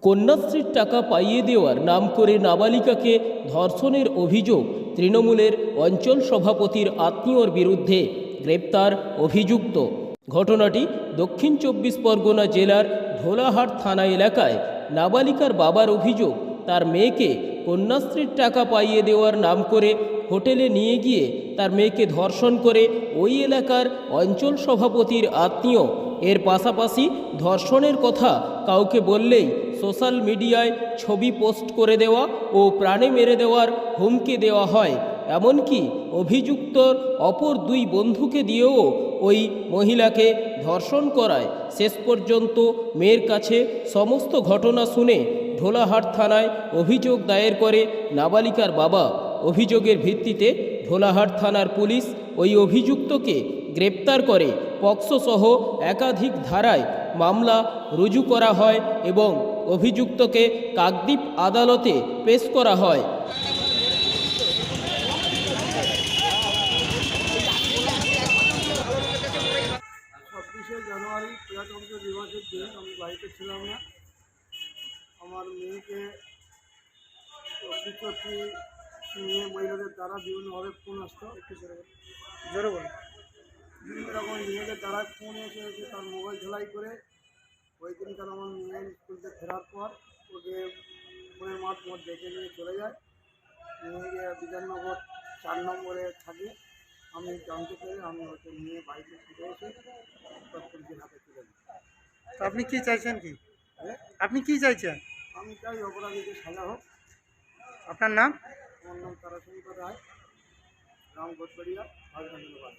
কন্যাশ্রীর টাকা পাইয়ে দেওয়ার নাম করে নাবালিকাকে ধর্ষণের অভিযোগ। তৃণমূলের অঞ্চল সভাপতির আত্মীয়র বিরুদ্ধে গ্রেপ্তার অভিযুক্ত। ঘটনাটি দক্ষিণ 24 পরগনা জেলার ঢোলাহাট থানা এলাকায়। নাবালিকার বাবার অভিযোগ, তার মেয়েকে কন্যাশ্রীর টাকা পাইয়ে দেওয়ার নাম করে হোটেলে নিয়ে গিয়ে তার মেয়েকে ধর্ষণ করে ওই এলাকার অঞ্চল সভাপতির আত্মীয়। এর পাশাপাশি ধর্ষণের কথা কাউকে বললেই সোশ্যাল মিডিয়ায় ছবি পোস্ট করে দেওয়া ও প্রাণে মেরে দেওয়ার হুমকি দেওয়া হয়। এমনকি অভিযুক্তর অপর দুই বন্ধুকে দিয়েও ওই মহিলাকে ধর্ষণ করায়। শেষ পর্যন্ত মেয়ের কাছে সমস্ত ঘটনা শুনে ঢোলাহাট থানায় অভিযোগ দায়ের করে নাবালিকার বাবা। অভিযোগের ভিত্তিতে ঢোলাহাট থানার পুলিশ ওই অভিযুক্তকে গ্রেপ্তার করে পক্সো সহ একাধিক ধারায় মামলা রুজু করা হয় এবং অভিযুক্তকে কাকদ্বীপ আদালতে পেশ করা হয়। 26শে জানুয়ারি প্রজাতন্ত্র দিবসের দিন আমি বাড়িতে ছিলাম না। আমার মেয়েকে শিক্ষার্থী মেয়ে মহিলাদের দ্বারা বিভিন্নভাবে ফোন আসতো, জোরে বলে বিভিন্ন রকম মেয়েদের দ্বারা ফোন এসে তার মোবাইল ঝালাই করে ওই দিনকার আমার মেয়ের স্কুল থেকে ফেরার পর ওকে ফোনের মাধ্যমে ডেকে নিয়ে চলে যায়। নিয়ে গিয়ে বিধাননগর 4 নম্বরে থাকে। আমি জানতে পেরে আমি ওকে নিয়ে বাড়িতে ফিরে এসে পুলিশের হাতে তুলে দিই। তো আপনি কি চাইছেন? আপনি কি চাইছেন? আমি চাই অপরাধীকে সাজা হোক। আপনার নাম? আমার নাম তারাশঙ্কর রায়, গ্রাম ঘোষবাড়িয়া, হাজরাঙ্গিবাদ।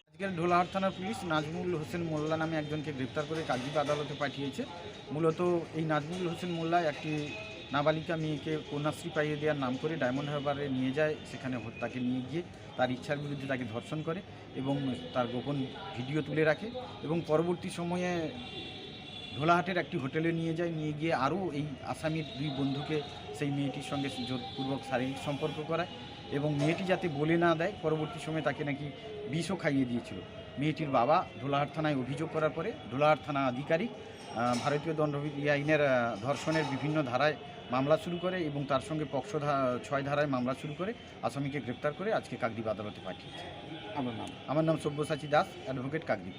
আজকের ঢোলাহাট থানার পুলিশ নাজমুল হোসেন মোল্লা নামে একজনকে গ্রেপ্তার করে কাকদ্বীপ আদালতে পাঠিয়েছে। মূলত এই নাজমুল হোসেন মোল্লা একটি নাবালিকা মেয়েকে কন্যাশ্রী পাইয়ে দেওয়ার নাম করে ডায়মন্ড হারবারে নিয়ে যায়। সেখানে তাকে নিয়ে গিয়ে তার ইচ্ছার বিরুদ্ধে তাকে ধর্ষণ করে এবং তার গোপন ভিডিও তুলে রাখে এবং পরবর্তী সময়ে ঢোলাহাটের একটি হোটেলে নিয়ে যায়। নিয়ে গিয়ে আরও এই আসামির দুই বন্ধুকে সেই মেয়েটির সঙ্গে জোরপূর্বক শারীরিক সম্পর্ক করায় এবং মেয়েটি যাতে বলে না দেয় পরবর্তী সময়ে তাকে নাকি বিষও খাইয়ে দিয়েছিল। মেয়েটির বাবা ঢোলাহাট থানায় অভিযোগ করার পরে ঢোলাহাট থানা আধিকারিক ভারতীয় দণ্ডবিধি আইনের ধর্ষণের বিভিন্ন ধারায় মামলা শুরু করে এবং তার সঙ্গে পক্সো 6 ধারায় মামলা শুরু করে আসামিকে গ্রেপ্তার করে আজকে কাকদ্বীপ আদালতে পাঠিয়েছে। আমার নাম সব্যসাচী দাস, অ্যাডভোকেট, কাকদ্বীপ।